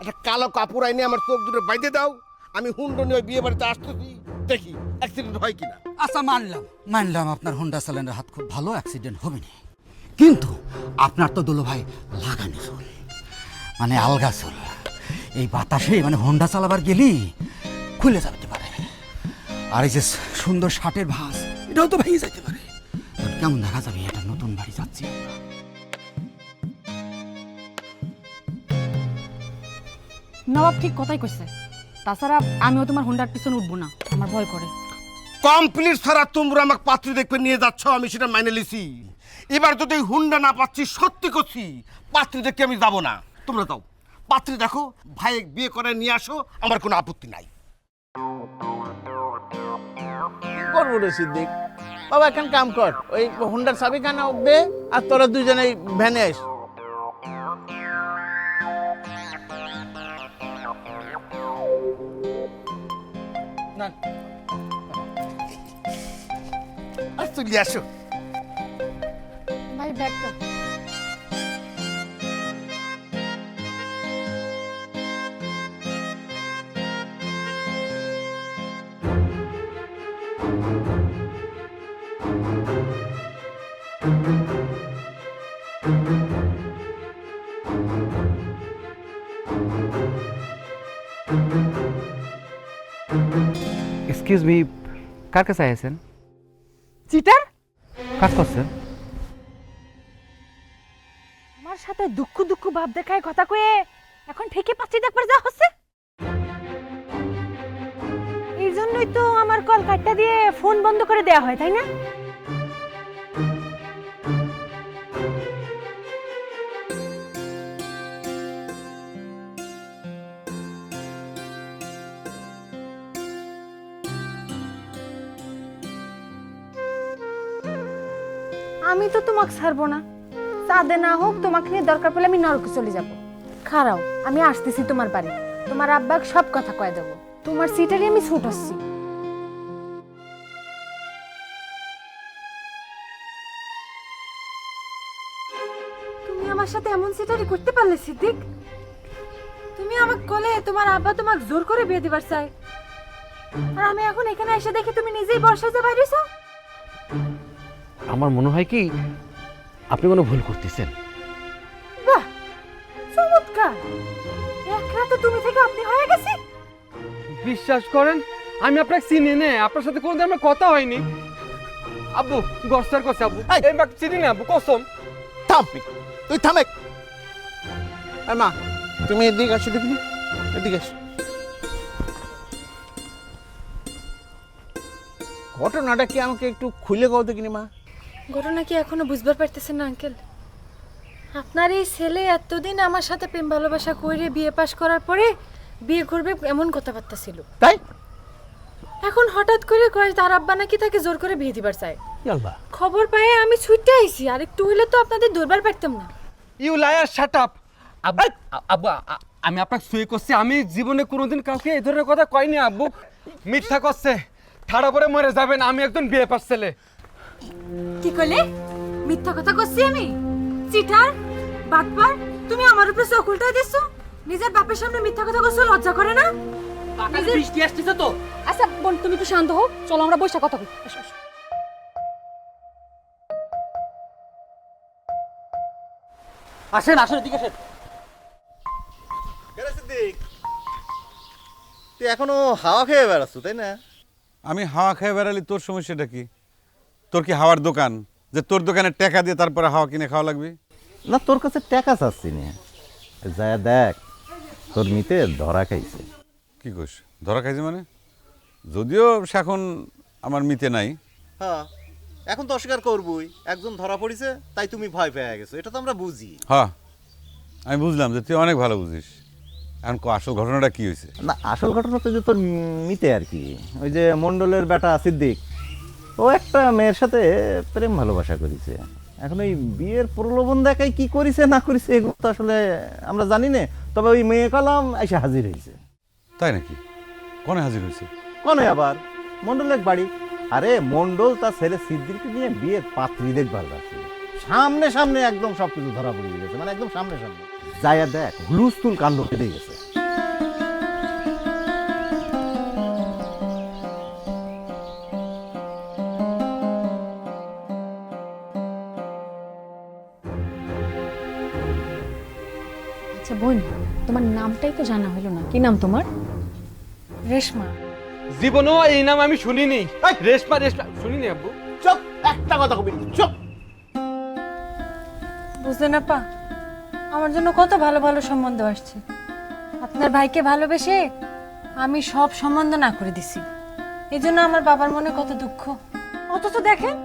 একটা কালো কাপড় আইনে আমার চোখ দুটো বাইতে দাও, আমি হুন্ডো নিয়ে বিয়ে বাড়িতে আসতেছি, দেখি অ্যাক্সিডেন্ট হয় কিনা। আচ্ছা মানলাম আপনার হোন্ডা চালানোর হাত খুব ভালো, অ্যাক্সিডেন্ট হবে না, কিন্তু আপনার তো দুলো ভাই লাগানি চুল, মানে আলগা চুল, এই বাতাসে মানে হোন্ডা চালাবার গেলি খুলে যেতে পারে। আর এই যে সুন্দর শার্টের ভাঁজ, এটাও তো ভেঙে যেতে পারে। কেমন দেখা যাবে? এটা নতুন বাড়ি যাচ্ছি আমরা। নবাব ঠিক কথাই কইছে। তাছাড়া আমিও তোমার হুন্ডার পিছনে উঠবো না, আমার ভয় করে। কমপ্লিট ছাড়া তোমরা আমাকে পাত্রী দেখবে নিয়ে যাচ্ছ, আমি সেটা মাইনে লিছি। এবার যদি হুন্ডা না পাচ্ছি, সত্যি করছি, পাত্রী দেখে আমি যাব না। তোমরা যাও, পাত্রী দেখো, ভাই বিয়ে করে নিয়ে আসো, আমার কোনো আপত্তি নাই। কি করবো রে সিদ্দিক? বাবা এখন কাম কর, ওই হুন্ডার চাবি কানা দে, আর তোরা দুজনে ভ্যানে আস। আর চলে আসো। ভাই ব্যাগটা এক্সকিউজ মি, কার কাছে আছেন? চিটার কাজ করছেন? আমার সাথে দুঃখ দুঃখ ভাব দেখায় কথা কয়ে এখন ঠিকই পাচ্ছি দেখবার যা হচ্ছে। এই জন্যই তো আমার কল কাটটা দিয়ে ফোন বন্ধ করে দেয়া হয়, তাই না? আমি তো তোমাকে ছাড়বো না, চাঁদে না হোক তোমাকে নিয়ে দরকার পড়লে আমি নরকে চলে যাব। খারাও, আমি আসতেছি তোমার বাড়ি, তোমার আব্বাকে সব কথা কয়ে দেবো। তোমার সিটারই আমি ছুট আসছি। তুমি আমার সাথে এমন সিটারি করতে পারলে সিদ্দিক? তুমি আমাকে বলে তোমার আব্বা তোমাকে জোর করে বিয়ে দিবার চাই, আর আমি এখন এখানে এসে দেখি তুমি নিজেই বর্ষাতে বাইরেছো। আমার মনে হয় কি আপনি কোনো ভুল করতেছেন। বাহ, চমৎকার! এক রাতে তুমি থেকে আপনি হয়ে গেছে। বিশ্বাস করেন আমি আপনাকে চিনি না, আপনার সাথে কোনোদিন আমার কথা হয়নি। আব্বু গর্সার করছে আব্বু, এই মাকে চিনি না আব্বু, কসম। থামবি তুই, থামে। মা তুমি এদিকে আসো, দেখি এদিকে আসো। ঘটনাটা কি আমাকে একটু খুলে কও দেখিনি মা। ঘটনা কি এখনো বুঝবার পারতেছেন না আঙ্কেল? আপনার এই ছেলে এতদিন আমার সাথে প্রেম ভালোবাসা করে বিয়ে পাশ করার পরে বিয়ে করবে এমন কথাবার্তা ছিল, তাই এখন হঠাৎ করে কয় তার আব্বা নাকি তাকে জোর করে বিয়ে দিবার চায়। ইয়াল্লা, খবর পেয়ে আমি ছুটে আইছি, আর একটু হইলে তো আপনাদের দরবার পারতাম না। You liar shut up. আব্বু আব্বু আমি আপনাকে সুই করছি, আমি জীবনে কোনোদিন কাউকে এই ধরনের কথা কইনি আব্বু। মিথ্যা করছে, ঠাড়া পরে মরে যাবেন, আমি একজন বিয়ে পাস ছেলে। কি কইলে? মিথ্যা কথা কইছি আমি? চিটার, বাটপার, তুমি আমার উপরে চোখ উল্টাই দিছো। নিজের বাপের সামনে মিথ্যা কথা কইছো, লজ্জা করে না? আকাশে বৃষ্টি আসছে তো। আচ্ছা বোন, তুমি একটু শান্ত হও, চলো আমরা বসে কথা বলি। এসো, এসো। আসেন আসেন, এদিকে আসেন। তুই এখনো হাওয়া খেয়ে বেড়াচ্ছ তাই না? আমি হাওয়া খেয়ে বেড়ালি, তোর সমস্যাটা কি? তোর কি হাওয়ার দোকান যে তোর দোকানে টাকা দিয়ে তারপরে হাওয়া কিনে খাওয়া লাগবে? না, তোর কাছে টাকা চাচ্ছি না, যা দেখ তোর মিতে ধরা খাইছে। কি কইস ধরা খাইছে মানে? যদিও সে এখন আমার মিতে নাই। হ্যাঁ, এখন তো অস্বীকার করবই, একজন ধরা পড়েছে তাই তুমি ভয় পেয়ে গেছো, এটা তো আমরা বুঝি। হ্যাঁ, আমি বুঝলাম যে তুই অনেক ভালো বুঝিস। এখন আসল ঘটনাটা কি হয়েছে? না, আসল ঘটনা তো যে তোর মিতে আর কি, ওই যে মণ্ডলের বেটা সিদ্দিক, ও একটা মেয়ের সাথে প্রেম ভালোবাসা করেছে। এখন ওই বিয়ের প্রলোভন দেখায় কি করেছে না করেছে এগুলো তো আসলে আমরা জানি না, তবে ওই মেয়ে কলাম এসে হাজির হয়েছে। তাই নাকি? কোনে হাজির হয়েছে? কোনে আবার? মণ্ডলের বাড়ি। আরে মন্ডল তার ছেলে সিদ্দিককে নিয়ে বিয়ের পাত্রী দেখবার যাচ্ছে, সামনে সামনে একদম সবকিছু ধরা পড়ে গেছে, মানে একদম সামনে সামনে যাইয়া দেখ হুলস্থুল কাণ্ড কেটে গেছে। আচ্ছা বোন, তোমার নামটাই তো জানা হলো না, কি নাম তোমার? রেশমা। জীবনেও এই নাম আমি শুনিনি। রেশমা রেশমা শুনিনি আব্বু। চুপ, একটা কথা কবি না, চুপ। বুঝলেন আপা, আমার জন্য কত ভালো ভালো সম্বন্ধ আসছে। আপনার ভাইকে ভালোবেসে আমি সব সম্বন্ধ না করে দিছি, এই জন্য আমার বাবার মনে কত দুঃখ। অথচ দেখেন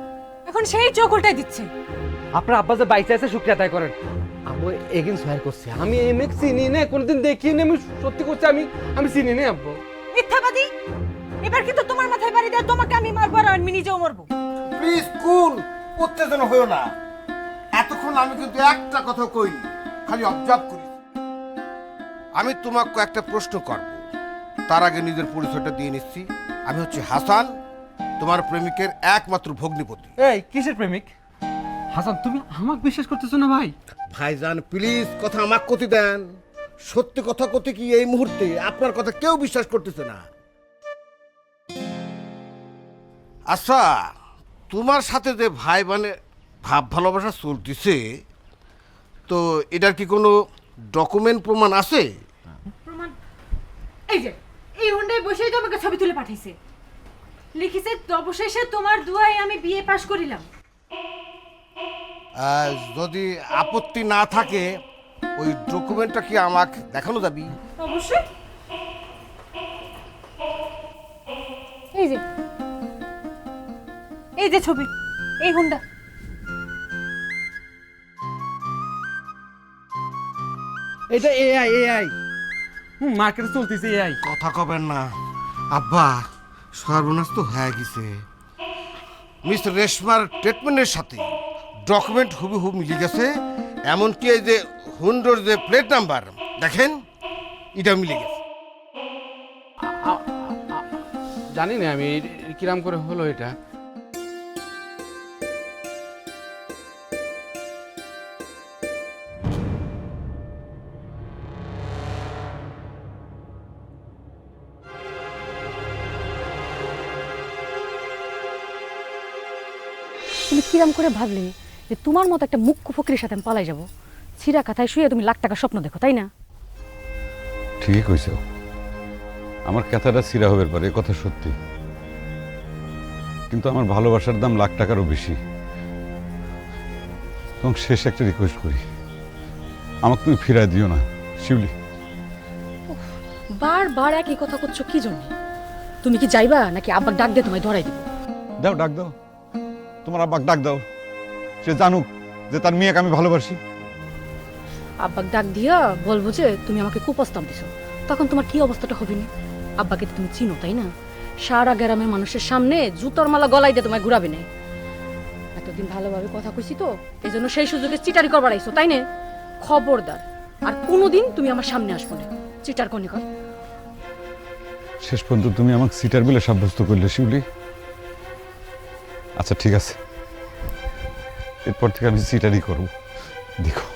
এখন সেই চোখ উল্টাই দিচ্ছে। আপনার আব্বা যে বাইচে আছে শুক্রিয়া আদায় করেন। আব্বু এগিন সহায় করছে, আমি এমএক চিনি না, কোনোদিন দেখিনি, আমি সত্যি করছি আমি চিনি না আব্বু। মিথ্যাবাদী, এবার কিন্তু তোমার মাথায় বাড়ি দেয়, তোমাকে আমি মারবো আর আমি নিজেও মরবো। প্লিজ কুল, উত্তেজনা হয়েও না। এতক্ষণ আমি কিন্তু একটা কথা কইনি, খালি অবজার্ভ করি। আমি তোমাকে একটা প্রশ্ন করব, তার আগে নিজের পরিচয়টা দিয়ে নিচ্ছি। আমি হচ্ছে হাসান, তোমার প্রেমিকের একমাত্র ভগ্নিপতি। এই কিসের প্রেমিক? হাসান, তুমি আমাকে বিশ্বাস করতেছো না ভাই? ভাইজান প্লিজ কথা আমাকে কতি দেন। সত্যি কথা কতে কি এই মুহূর্তে আপনার কথা কেউ বিশ্বাস করতেছে না। আচ্ছা, তোমার সাথে যে ভাই মানে ভাব ভালোবাসা চলতেছে, তো এটার কি কোনো ডকুমেন্ট প্রমাণ আছে? প্রমাণ এই যে এই হুন্ডায় বসেই তো আমাকে ছবি তুলে পাঠাইছে, লিখিছে অবশেষে তোমার দুয়ায় আমি বিয়ে পাশ করিলাম। যদি আপত্তি না থাকে ওই ডকুমেন্টটা কি আমাকে দেখানো যাবে? অবশ্যই। এই যে ছবি, এই হুন্ডা। এটা এআই মার্কেটে চলতেছে এআই। কথা কবেন না আব্বা, সর্বনাশ তো হয়ে গেছে। মিস্টার রেশমার ট্রিটমেন্টের সাথে ডকুমেন্ট হুবহু মিলে গেছে, এমনকি এই যে হুন্ডোর যে প্লেট নাম্বার দেখেন, এটা মিলে গেছে। জানি না আমি কিরাম করে হলো এটা। তুমি কিরাম করে ভাবলে যে তোমার মতো একটা মুখ্য ফকিরের সাথে আমি পালাই যাবো? ছিঁড়া কাথায় শুয়ে তুমি লাখ টাকা স্বপ্ন দেখো, তাই না? ঠিকই কইছো, আমার কথাটা ছিঁড়া হবার পারে, কথা সত্যি, কিন্তু আমার ভালোবাসার দাম লাখ টাকারও বেশি। এবং শেষ একটা রিকোয়েস্ট করি, আমাকে তুমি ফিরায় দিও না শিউলি। বারবার একই কথা করছো কি জন্য? তুমি কি যাইবা নাকি আব্বাক ডাক দিয়ে তোমায় ধরাই দিব? দাও, ডাক দাও, তোমার আব্বাকে ডাক দাও, সে জানুক যে তার মেয়েকে আমি ভালোবাসি। আব্বাক ডাক দিয়া বলবো যে তুমি আমাকে কুপ্রস্তাব দিছো, তখন তোমার কি অবস্থাটা হবে না? আব্বাকে তো তুমি চিনো, তাই না? সারা গ্রামের মানুষের সামনে জুতোর মালা গলায় দিয়ে তোমায় ঘুরাবে না। এতদিন ভালোভাবে কথা কইছি তো, এই জন্য সেই সুযোগে চিটারি করবার আইছো, তাই না? খবরদার আর কোনোদিন তুমি আমার সামনে আসবো না, চিটার কোনি কর। শেষ পর্যন্ত তুমি আমাকে সিটার বলে সাব্যস্ত করলে শিউলি। আচ্ছা ঠিক আছে, এরপর থেকে আমি সিটারই করবো, দেখো।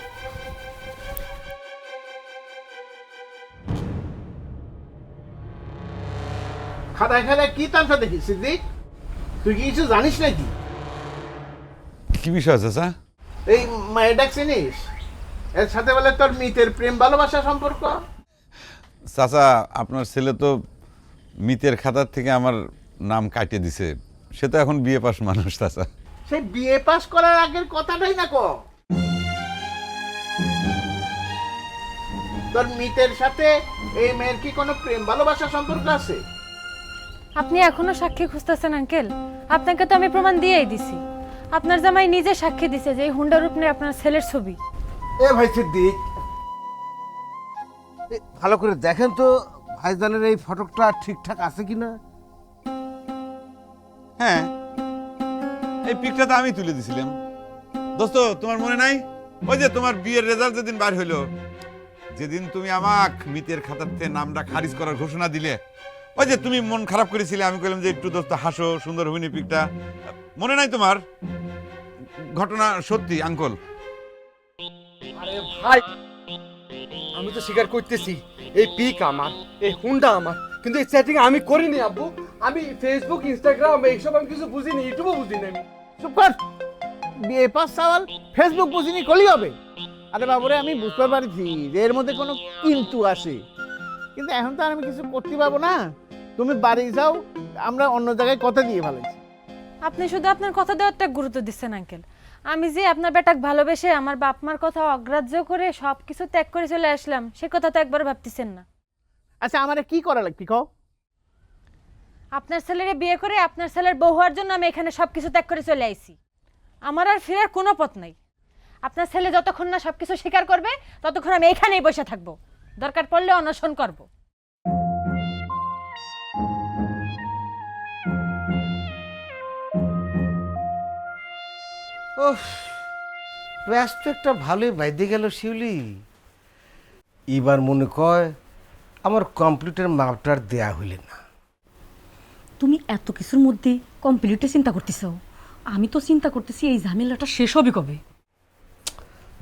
খাদায় খাদায় কি তামসা দেখি সিদ্দিক? তুই কি কিছু জানিস নাকি? কি বিষয় আছে স্যার? এই মেয়েটা চিনিস? এর সাথে বলে তোর মিতের প্রেম ভালোবাসা সম্পর্ক। চাচা, আপনার ছেলে তো মিতের খাতার থেকে আমার নাম কাটিয়ে দিছে, সে তো এখন বিয়ে পাস মানুষ চাচা। সেই বিয়ে পাস করার আগের কথাটাই না কো। তোর মিতের সাথে এই মেয়ের কি কোনো প্রেম ভালোবাসা সম্পর্ক আছে? আপনি এখনো সাক্ষী খুঁজতেছেন আঙ্কেল? আপনাকে তো আমি প্রমাণ দিয়েই দিছি। আপনার জামাই নিজে সাক্ষী দিছে যে এই হুন্ডার রূপ নিয়ে আপনার ছেলের ছবি। এ ভাই সিদ্দিক, ভালো করে দেখেন তো ভাইজানের এই ফটোটা ঠিকঠাক আছে কিনা। হ্যাঁ, এই পিকটা তো আমি তুলে দিছিলাম। দোস্ত, তোমার মনে নাই ওই যে তোমার বিয়ের রেজাল্ট যেদিন বার হইলো, যেদিন তুমি আমাক মিতের খাতার থেকে নামটা খারিজ করার ঘোষণা দিলে, ওই যে তুমি মন খারাপ করেছিলে, আমি কইলাম যে একটু দোস্ত হাসো, সুন্দর হইনি পিকটা, মনে নাই তোমার? ঘটনা সত্যি আঙ্কল। আরে ভাই, আমি তো স্বীকার করতেছি এই পিক আমার, এই হুন্ডা আমার, কিন্তু এই চ্যাটিং আমি করিনি আব্বু। আমি ফেসবুক, ইনস্টাগ্রাম এইসব আমি কিছু বুঝিনি, ইউটিউবও বুঝিনি আমি। চুপ কর। বিয়ে পাস সাওয়াল ফেসবুক বুঝিনি করলেই হবে? আরে বাবুরে, আমি বুঝতে পারছি যে এর মধ্যে কোনো কিন্তু আসে, কিন্তু এখন তো আর আমি কিছু করতে পারবো না। তুমি বাড়ি যাও, আমরা অন্য জায়গায় কথা দিয়ে ফেলেছি। আপনি শুধু আপনার কথা দেওয়ারটা গুরুত্ব দিচ্ছেন আঙ্কেল। আমি যে আপনার বেটাকে ভালোবেসে আমার বাপ মার কথা অগ্রাহ্য করে সব কিছু ত্যাগ করে চলে আসলাম, সে কথা তো একবার ভাবতেছেন না। আচ্ছা, আমারে কি করা লাগবে কও? আপনার ছেলেরে বিয়ে করে আপনার ছেলের বউ হওয়ার জন্য আমি এখানে সব কিছু ত্যাগ করে চলে আইছি। আমার আর ফেরার কোনো পথ নাই। আপনার ছেলে যতক্ষণ না সব কিছু স্বীকার করবে ততক্ষণ আমি এখানেই বসে থাকবো, দরকার পড়লে অনশন করব। ওহ, ব্যস্ত একটা ভালোই বাইদে গেল শিউলি। এবার মনে কয় আমার কমপ্লিটের মাপটার দেয়া হইলে না। তুমি এত কিছুর মধ্যে কমপ্লিটে চিন্তা করতেছ, আমি তো চিন্তা করতেছি এই ঝামেলাটা শেষ হবে কবে।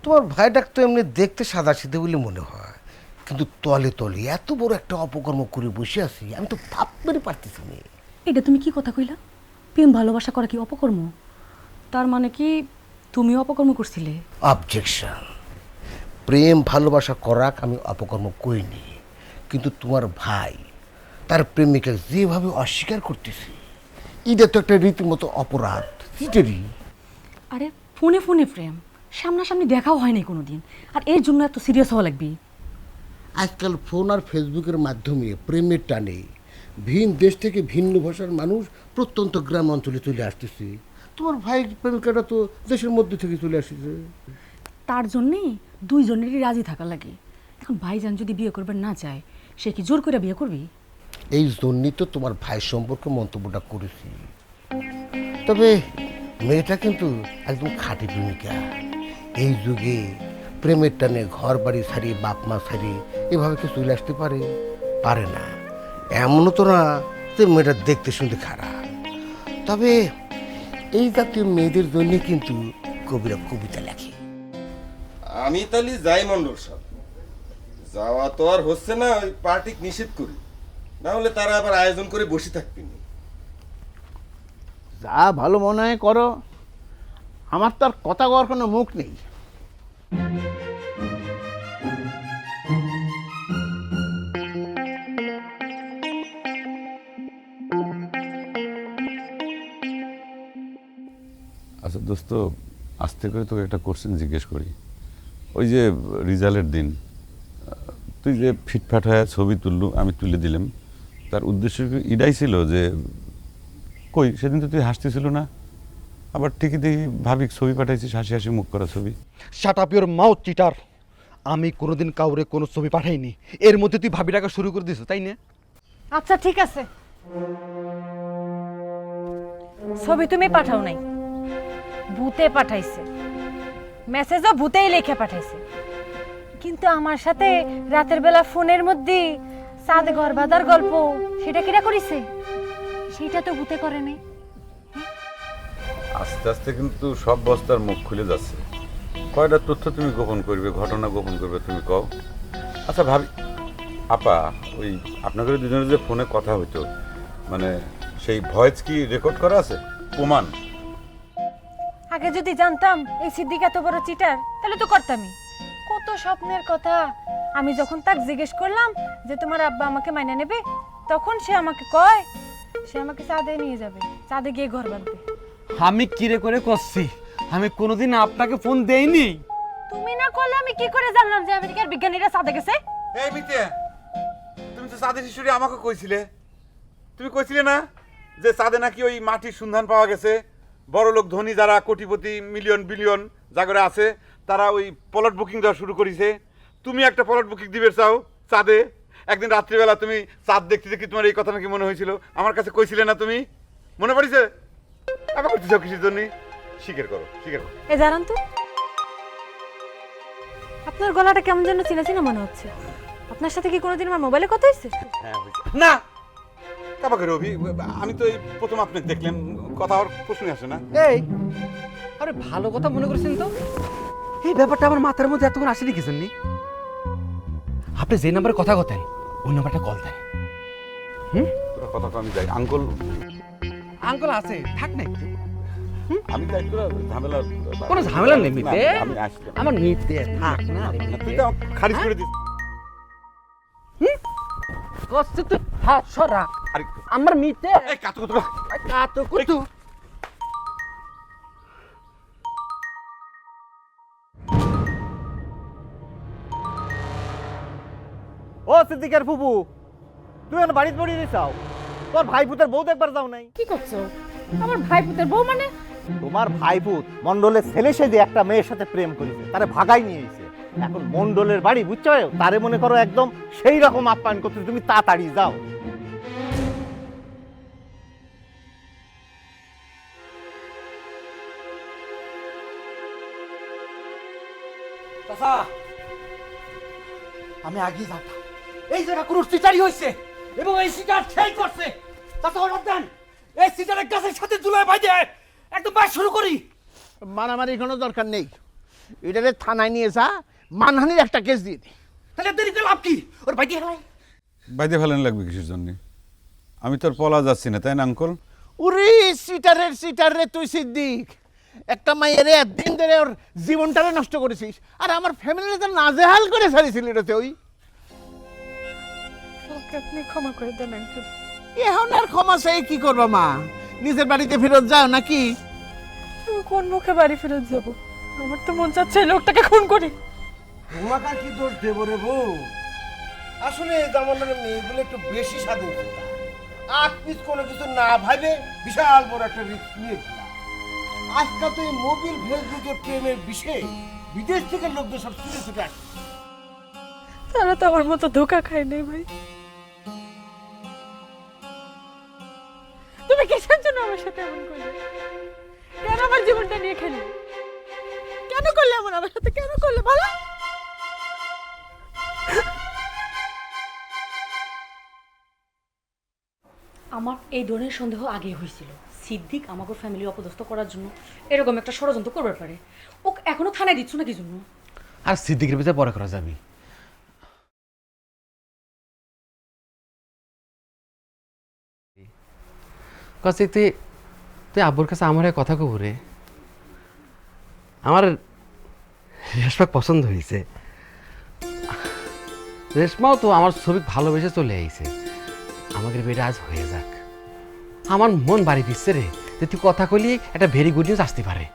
তোমার ভাইটাকে তো এমনি দেখতে সাদা সিধে বলে মনে হয়, কিন্তু তলে তলে এত বড় একটা অপকর্ম করে বসে আছি, আমি তো ভাবতে পারতেছি না। এটা তুমি কি কথা কইলা? প্রেম ভালোবাসা করা কি অপকর্ম? তার মানে কি তুমিও অপকর্ম করছিলে? অবজেকশন। প্রেম ভালোবাসা করাক আমি অপকর্ম করিনি, কিন্তু তোমার ভাই তার প্রেমিকা যেভাবে অস্বীকার করতেছে, এটা তো একটা রীতিমতো অপরাধ, চিটারি। আরে ফোনে ফোনে প্রেম, সামনাসামনি দেখাও হয়নি কোনোদিন, আর এর জন্য এত সিরিয়াস হওয়া লাগবে? আজকাল ফোন আর ফেসবুকের মাধ্যমে প্রেমের টানে ভিন দেশ থেকে ভিন্ন ভাষার মানুষ প্রত্যন্ত গ্রাম অঞ্চলে চলে আসতেছে। তোমার ভাই প্রেমিকাটা তো দেশের মধ্যে থেকে চলে আসছে। তার জন্যে দুইজনেরই রাজি থাকা লাগে। এখন ভাইজান যদি বিয়ে করবে না চায়, সে কি জোর করে বিয়ে করবি? এই জন্যই তো তোমার ভাই সম্পর্কে মন্তব্যটা করেছি। তবে মেয়েটা কিন্তু একদম খাঁটি প্রেমিকা। এই যুগে প্রেমের টানে ঘর বাড়ি ছাড়িয়ে বাপ মা ছাড়িয়ে এভাবে কি চলে আসতে পারে? পারে না। এমনও তো না যে মেয়েটা দেখতে শুনতে খারাপ। তবে এই জাতীয় মেয়েদের জন্য কিন্তু কবিরা কবিতা লেখে। আমি তাহলে যাই মন্ডল সাহেব, যাওয়া তো আর হচ্ছে না, ওই পার্টিক নিষেধ করি, না হলে তারা আবার আয়োজন করে বসে থাকবি না। যা ভালো মনে হয় করো, আমার তো আর কথা কওয়ার কোনো মুখ নেই। আচ্ছা দোস্ত, আস্তে করে তোকে একটা কোশ্চেন জিজ্ঞেস করি। ওই যে রেজাল্টের দিন তুই যে ফিটফাট হয়ে ছবি তুললু, আমি তুলে দিলাম, তার উদ্দেশ্য কি এটাই ছিল যে কই সেদিন তো তুই হাসতেছিল না, আবার ঠিকই দেখি ভাবি ছবি পাঠাইছিস হাসি হাসি মুখ করা ছবি। Shut up your mouth cheater. আমি কোনোদিন কাউরে কোনো ছবি পাঠাইনি, এর মধ্যে তুই ভাবি টাকা শুরু করে দিস, তাই না? আচ্ছা ঠিক আছে, ছবি তুমি পাঠাও নাই, ভূতে পাঠাইছে, মেসেজও ভূতেই লিখে পাঠাইছে। কিন্তু আমার সাথে রাতের বেলা ফোনের মধ্যে চাঁদে ঘর বাঁধার গল্প, সেটা কিরা করিছে? সেটা তো ভূতে করে নাই। আস্তে আস্তে কিন্তু সব বস্তার মুখ খুলে যাচ্ছে। কয়টা তথ্য তুমি গোপন করবে, ঘটনা গোপন করবে তুমি কও। আচ্ছা ভাবি আপা, ওই আপনাদের দুজনের যে ফোনে কথা হইতো, মানে সেই ভয়েস কি রেকর্ড করা আছে, প্রমাণ? আগে যদি জানতাম এই সিদ্দিক এত বড় চিটার, তাহলে তো করতামই। কত স্বপ্নের কথা। আমি যখন তাকে জিজ্ঞেস করলাম যে তোমার আব্বা আমাকে মাইনে নেবে, তখন সে আমাকে কয় সে আমাকে চাঁদে নিয়ে যাবে, চাঁদে গিয়ে ঘর বাঁধবে। আমি কিরে করে করছি? আমি কোনোদিন আপনাকে ফোন দেইনি। তুমি না করলে আমি কি করে জানলাম যে আমেরিকার বিজ্ঞানীরা চাঁদে গেছে? এই মিতে, তুমি তো চাঁদের শিশুরি আমাকে কইছিলে, তুমি কইছিলে না যে চাঁদে নাকি ওই মাটির সন্ধান পাওয়া গেছে, বড় লোক ধনী যারা কোটিপতি মিলিয়ন বিলিয়ন জায়গায় আছে তারা ওই প্লট বুকিং দেওয়া শুরু করেছে। তুমি একটা প্লট বুকিং দিবে চাও চাঁদে। একদিন রাত্রিবেলা তুমি চাঁদ দেখতে দেখি তোমার এই কথা নাকি মনে হয়েছিল, আমার কাছে কইছিলে না তুমি? মনে পড়িছে? আবার করতে চাও কিসের জন্য? স্বীকার করো, স্বীকার করো। এ জানান তো, আপনার গলাটা কেমন যেন চিনা চিনা মনে হচ্ছে। আপনার সাথে কি কোনোদিন আমার মোবাইলে কথা হয়েছে? হ্যাঁ হয়েছে। না, কাবা করে অভি, আমি তো এই প্রথম আপনাকে দেখলাম, কথা আর প্রশ্নই আসে না। এই আরে ভালো কথা মনে করছেন তো, এই ব্যাপারটা আমার মাথার মধ্যে এতক্ষণ আসেনি কি জন্যে? আপনি যে নাম্বারে কথা বলেন ওই নাম্বারটা কল দেন। তোরা কথা তো আমি যাই, আঙ্কল আঙ্কল আছে, থাক না একটু। আমি যাই, তোরা ঝামেলা কোনো ঝামেলা নেই মিতে, না, আমি আসলাম। আমার মিতে থাক না রে তুই মিতে। তো আমাকে খারিজ করে দিস। কষ্ট তুই হাত সরা, আরে আমার মিতে এই কাতু কাতু কাতো কুতু। ও সিদ্দিকের ফুপু, তুই এখন বাড়িতে পড়িয়ে দিছাও, তোর ভাই পুতের বউ দেখবার যাও নাই? কি করছো? আমার ভাই পুতের বউ মানে? তোমার ভাইপুত মন্ডলের ছেলে সেজে একটা মেয়ের সাথে প্রেম করেছে, তারে ভাগাই নিয়ে এসে এখন মন্ডলের বাড়ি, বুঝছো? তারে মনে করো একদম সেই রকম আপ্যায়ন করতে, তুমি তাড়াতাড়ি যাও। আমি আগিয়ে যাতাম, এই জায়গা কোনো সিটারি হয়েছে এবং এই সিটার সেই করছে। তাতে অর্ডার দেন, এই সিটারের গাছের সাথে জুলাই বাইদে একদম বাইর শুরু করি। মারামারি কোনো দরকার নেই, এটারে থানায় নিয়ে যা, মানহানির একটা কেস দিয়ে দে। তাহলে দেরি করে লাভ কি? ওর বাইদে হেলাই বাইরে ফেলেন লাগবে কিসের জন্য? আমি তোর পলা যাচ্ছি না, তাই না আঙ্কল? উরি সিটার রে তুই সিদ্দিক, একটা মাইয়ের একদিন ধরে ওর জীবনটারে নষ্ট করেছিস, আর আমার ফ্যামিলিতে তো নাজেহাল করে ছাড়িছিলি রে তুই। আপনি ক্ষমা করে দেন আঙ্কেল। এখন আর ক্ষমা চাই কি করবা মা? নিজের বাড়িতে ফেরত যাও নাকি? কোন মুখে বাড়ি ফেরত যাব? আমার তো মন চাচ্ছে এই লোকটাকে খুন করি। তোমাকে কি দোষ দেবো রে বউ? আসলে এই জামানার মেয়েগুলো একটু বেশি স্বাধীনতা, আগ পিছ কোনো কিছু না ভাবে বিশাল বড় একটা রিস্ক নিয়ে দিলাম। আজকাল তো এই মোবিল ফেসবুকে প্রেমের বিষয়ে বিদেশ থেকে লোকদের সব ছুটে ছুটে আসছে। তারা তো আমার মতো ধোকা খায় নাই ভাই। তুমি কিসের জন্য আমার সাথে এমন করলে? কেন আমার জীবনটা নিয়ে খেলে? কেন করলে এমন আমার সাথে? কেন করলে বলো? আমার এই ধরনের সন্দেহ আগে হয়েছিল, সিদ্দিক আমাকে ফ্যামিলি অপদস্থ করার জন্য এরকম একটা ষড়যন্ত্র করবার পারে। ও এখনো থানায় দিচ্ছ না কি জন্য? আর সিদ্দিকের ভিতরে পরে করা যাবে। কাছে তুই তুই আব্বুর কাছে আমার কথা কব রে, আমার রেশমা পছন্দ হয়েছে। রেশমাও তো আমার ছবি ভালোবেসে চলে আইছে। আমাদের বিয়েটা আজ হয়ে যাক, আমার মন বাড়ি দিচ্ছে রে যে তুই কথা কলি একটা ভেরি গুড নিউজ আসতে পারে।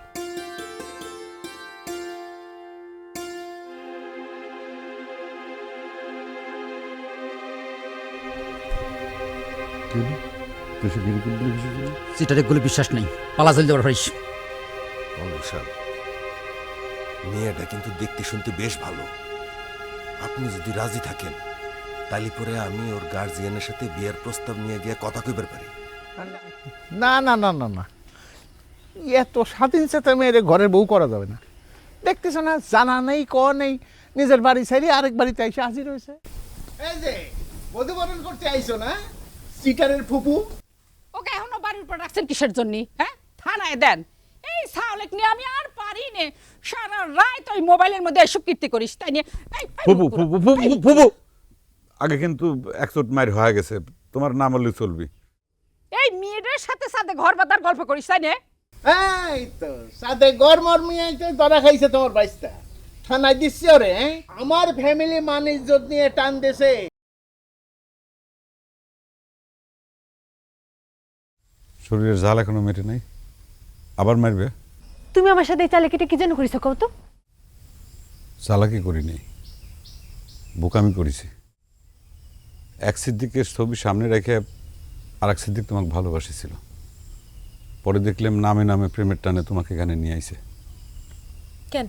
সিটারে গুলো বিশ্বাস নেই, পালা জলদি ওর ফারিস। বিশাল মেয়েটা কিন্তু দেখতে শুনতে বেশ ভালো। আপনি যদি রাজি থাকেন তাহলে পরে আমি ওর গার্জিয়ানের সাথে বিয়ের প্রস্তাব নিয়ে গিয়ে কথা কইবার পারি। না না না না না, এত স্বাধীন চেতা মেয়ের ঘরের বউ করা যাবে না। দেখতেছ না, জানা নেই ক নেই, নিজের বাড়ি ছাড়ি আরেক বাড়িতে এসে হাজির হয়েছে। এই যে মধুবরণ করতে আইছো না সিটারের ফুপু? ওকে এখনো বাড়ির উপর রাখছেন কিসের জন্য? হ্যাঁ, থানায় দেন। এই সাওলেক নিয়ে আমি আর পারি নে, সারা রাত ওই মোবাইলের মধ্যে এসব কীর্তি করিস, তাই নিয়ে ফুপু ফুপু ফুপু ফুপু, আগে কিন্তু একশো মাইর হয়ে গেছে, তোমার নাম হলে চলবি। এই মেয়েদের সাথে সাথে ঘর বাঁধার গল্প করিস, তাই না? এই তো সাথে গরমর মিয়া ধরা খাইছে তোমার বাইসটা, থানায় দিচ্ছে ওরে। আমার ফ্যামিলি মান ইজ্জত নিয়ে টান দেছে। শরীরের ঝাল এখনো মেটে নাই, আবার মারবে? তুমি আমার সাথে এই চালাকিটা কি জন্য করিস কও তো? চালাকি করিনি, বোকামি করেছি। এক সিদ্দিকের ছবি সামনে রেখে আর এক সিদ্দিক তোমাকে ভালোবাসেছিল, পরে দেখলাম নামে নামে প্রেমের টানে তোমাকে এখানে নিয়ে আইছে। কেন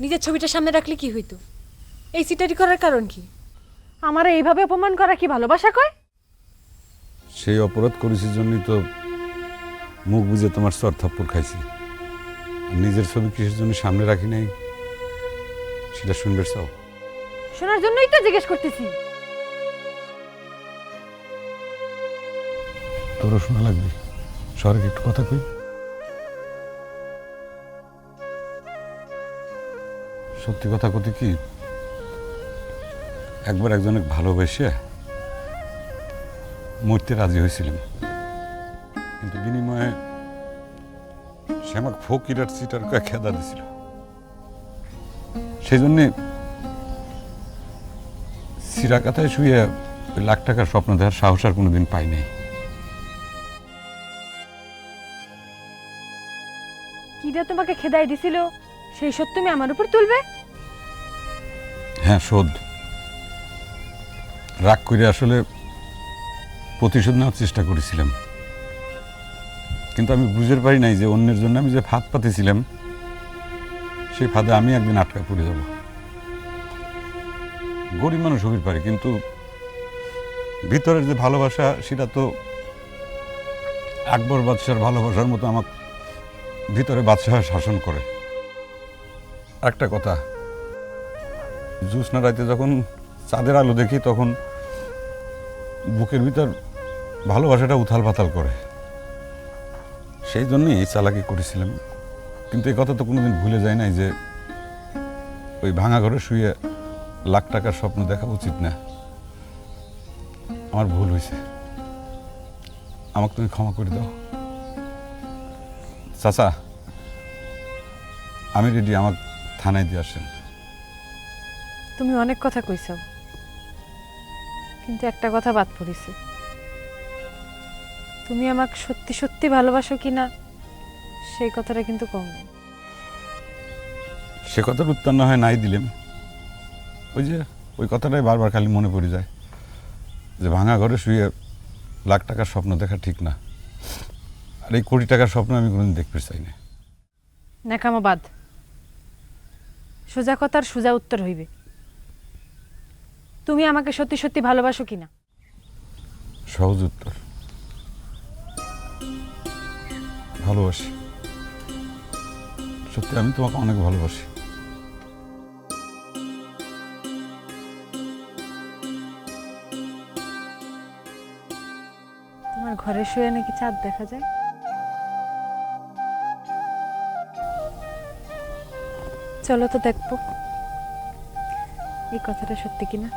নিজের ছবিটা সামনে রাখলে কি হইতো? এই সিটারি করার কারণ কি? আমার এইভাবে অপমান করা কি ভালোবাসা কয়? সেই অপরাধ করেছি জন্যই তো মুখ বুঝে তোমার চর থাপ্পড় খাইছি। আর নিজের ছবি কিসের জন্য সামনে রাখি নাই সেটা শুনবে চাও? শোনার জন্যই তো জিজ্ঞেস করতেছি। তোরও শোনা লাগবে, শহরে একটু কথা কই। সত্যি কথা কতি কি, একবার একজনে ভালোবেসে মরতে রাজি হয়েছিলাম, কিন্তু বিনিময়ে সে আমাকে ফকির আর সিটার কয়ে খেদা দিছিল। সেই জন্যে সিরাকাতায় শুয়ে ওই লাখ টাকার স্বপ্ন দেওয়ার সাহস আর কোনোদিন পাই নাই। কিরা তোমাকে খেদাই দিছিল, সেই সব তুমি আমার উপর তুলবে? হ্যাঁ, শোধ রাগ করে আসলে প্রতিশোধ নেওয়ার চেষ্টা করেছিলাম, কিন্তু আমি বুঝতে পারি নাই যে অন্যের জন্য আমি যে ফাঁদ পাতেছিলাম সেই ফাঁদে আমি একদিন আটকা পড়ে যাব। গরিব মানুষ হতে পারে, কিন্তু ভিতরের যে ভালোবাসা সেটা তো আকবর বাদশার ভালোবাসার মতো আমার ভিতরে বাদশাহ শাসন করে। একটা কথা, জ্যোৎস্না রাতে যখন চাঁদের আলো দেখি তখন বুকের ভিতর ভালোবাসাটা উথাল পাতাল করে। সেই জন্যই এই চালাকি করেছিলাম, কিন্তু এই কথা তো কোনোদিন ভুলে যায় নাই যে ওই ভাঙা ঘরে শুয়ে লাখ টাকার স্বপ্ন দেখা উচিত না। আমার ভুল হয়েছে, আমাকে তুমি ক্ষমা করে দাও। চাচা, আমি রেডি, আমাকে থানায় দিয়ে আসেন। তুমি অনেক কথা কইছো, কিন্তু একটা কথা বাদ পড়িছে। তুমি আমাকে সত্যি সত্যি ভালোবাসো কিনা সেই কথাটা কিন্তু কম নেই। সে কথার উত্তর না হয় নাই দিলাম, ওই কথাটাই বারবার খালি মনে পড়ে যায় যে ভাঙা ঘরে শুয়ে লাখ টাকার স্বপ্ন দেখা ঠিক না, আর এই কোটি টাকার স্বপ্ন আমি কোনোদিন দেখতে চাই না। নাকামা বাদ, সোজা কথার সোজা উত্তর হইবে। তুমি আমাকে সত্যি সত্যি ভালোবাসো কিনা? সহজ উত্তর, ভালোবাসি। সত্যি আমি তোমাকে অনেক ভালোবাসি। তোমার ঘরে শুয়ে নাকি চাঁদ দেখা যায়? চলো তো দেখবো এই কথাটা সত্যি কিনা।